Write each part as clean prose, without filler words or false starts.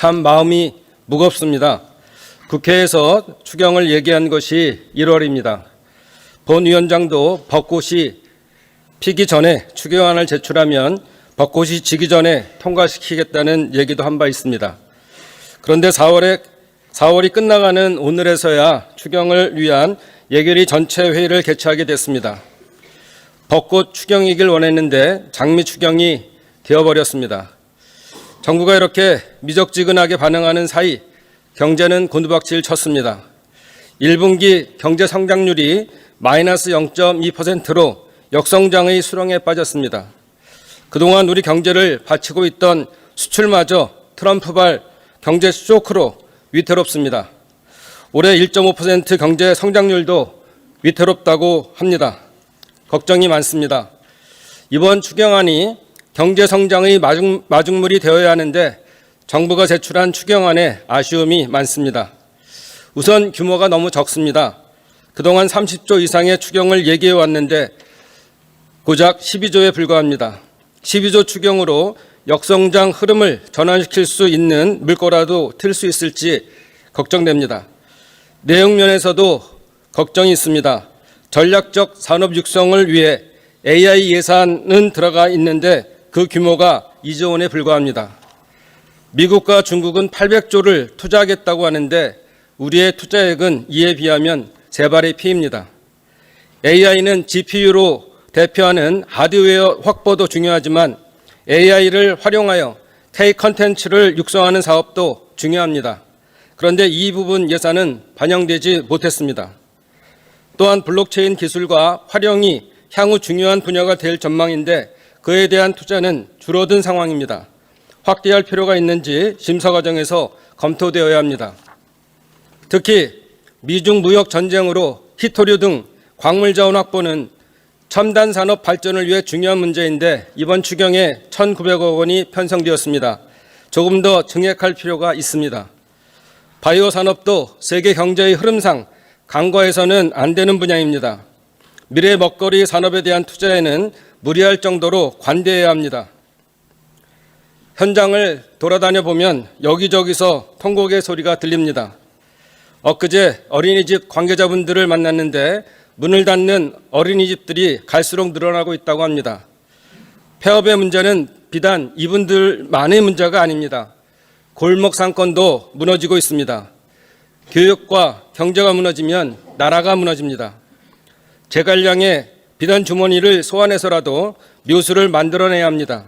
참 마음이 무겁습니다. 국회에서 추경을 얘기한 것이 1월입니다. 본 위원장도 벚꽃이 피기 전에 추경안을 제출하면 벚꽃이 지기 전에 통과시키겠다는 얘기도 한 바 있습니다. 그런데 4월이 끝나가는 오늘에서야 추경을 위한 예결위 전체 회의를 개최하게 됐습니다. 벚꽃 추경이길 원했는데 장미 추경이 되어버렸습니다. 정부가 이렇게 미적지근하게 반응하는 사이 경제는 곤두박질 쳤습니다. 1분기 경제 성장률이 마이너스 0.2%로 역성장의 수렁에 빠졌습니다. 그동안 우리 경제를 받치고 있던 수출마저 트럼프발 경제 쇼크로 위태롭습니다. 올해 1.5% 경제 성장률도 위태롭다고 합니다. 걱정이 많습니다. 이번 추경안이 경제 성장의 마중물이 되어야 하는데 정부가 제출한 추경안에 아쉬움이 많습니다. 우선 규모가 너무 적습니다. 그동안 30조 이상의 추경을 얘기해 왔는데 고작 12조에 불과합니다. 12조 추경으로 역성장 흐름을 전환시킬 수 있는 물꼬라도 틀 수 있을지 걱정됩니다. 내용 면에서도 걱정이 있습니다. 전략적 산업 육성을 위해 AI 예산은 들어가 있는데 그 규모가 2조 원에 불과합니다. 미국과 중국은 800조를 투자하겠다고 하는데 우리의 투자액은 이에 비하면 세 발의 피입니다. AI는 GPU로 대표하는 하드웨어 확보도 중요하지만 AI를 활용하여 K 컨텐츠를 육성하는 사업도 중요합니다. 그런데 이 부분 예산은 반영되지 못했습니다. 또한 블록체인 기술과 활용이 향후 중요한 분야가 될 전망인데 그에 대한 투자는 줄어든 상황입니다. 확대할 필요가 있는지 심사 과정에서 검토되어야 합니다. 특히 미중 무역 전쟁으로 히토류 등 광물 자원 확보는 첨단 산업 발전을 위해 중요한 문제인데 이번 추경에 1,900억 원이 편성되었습니다. 조금 더 증액할 필요가 있습니다. 바이오 산업도 세계 경제의 흐름상 간과해서는 안 되는 분야입니다. 미래 먹거리 산업에 대한 투자에는 무리할 정도로 관대해야 합니다. 현장을 돌아다녀 보면 여기저기서 통곡의 소리가 들립니다. 엊그제 어린이집 관계자분들을 만났는데 문을 닫는 어린이집들이 갈수록 늘어나고 있다고 합니다. 폐업의 문제는 비단 이분들만의 문제가 아닙니다. 골목 상권도 무너지고 있습니다. 교육과 경제가 무너지면 나라가 무너집니다. 제갈량의 비단 주머니를 소환해서라도 묘수를 만들어내야 합니다.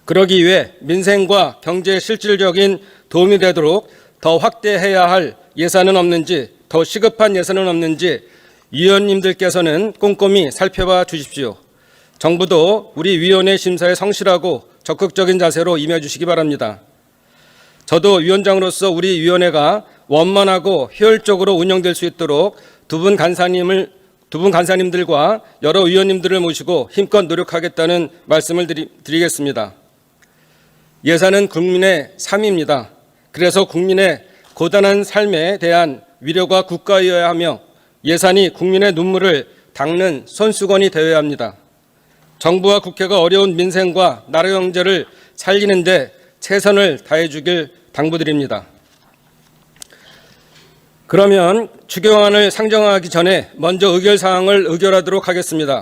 그러기 위해 민생과 경제에 실질적인 도움이 되도록 더 확대해야 할 예산은 없는지, 더 시급한 예산은 없는지 위원님들께서는 꼼꼼히 살펴봐 주십시오. 정부도 우리 위원회 심사에 성실하고 적극적인 자세로 임해주시기 바랍니다. 저도 위원장으로서 우리 위원회가 원만하고 효율적으로 운영될 수 있도록 두 분 간사님들과 여러 위원님들을 모시고 힘껏 노력하겠다는 말씀을 드리겠습니다. 예산은 국민의 삶입니다. 그래서 국민의 고단한 삶에 대한 위로가 국가여야 하며 예산이 국민의 눈물을 닦는 손수건이 되어야 합니다. 정부와 국회가 어려운 민생과 나라 경제를 살리는 데 최선을 다해 주길 당부드립니다. 그러면 추경안을 상정하기 전에 먼저 의결사항을 의결하도록 하겠습니다.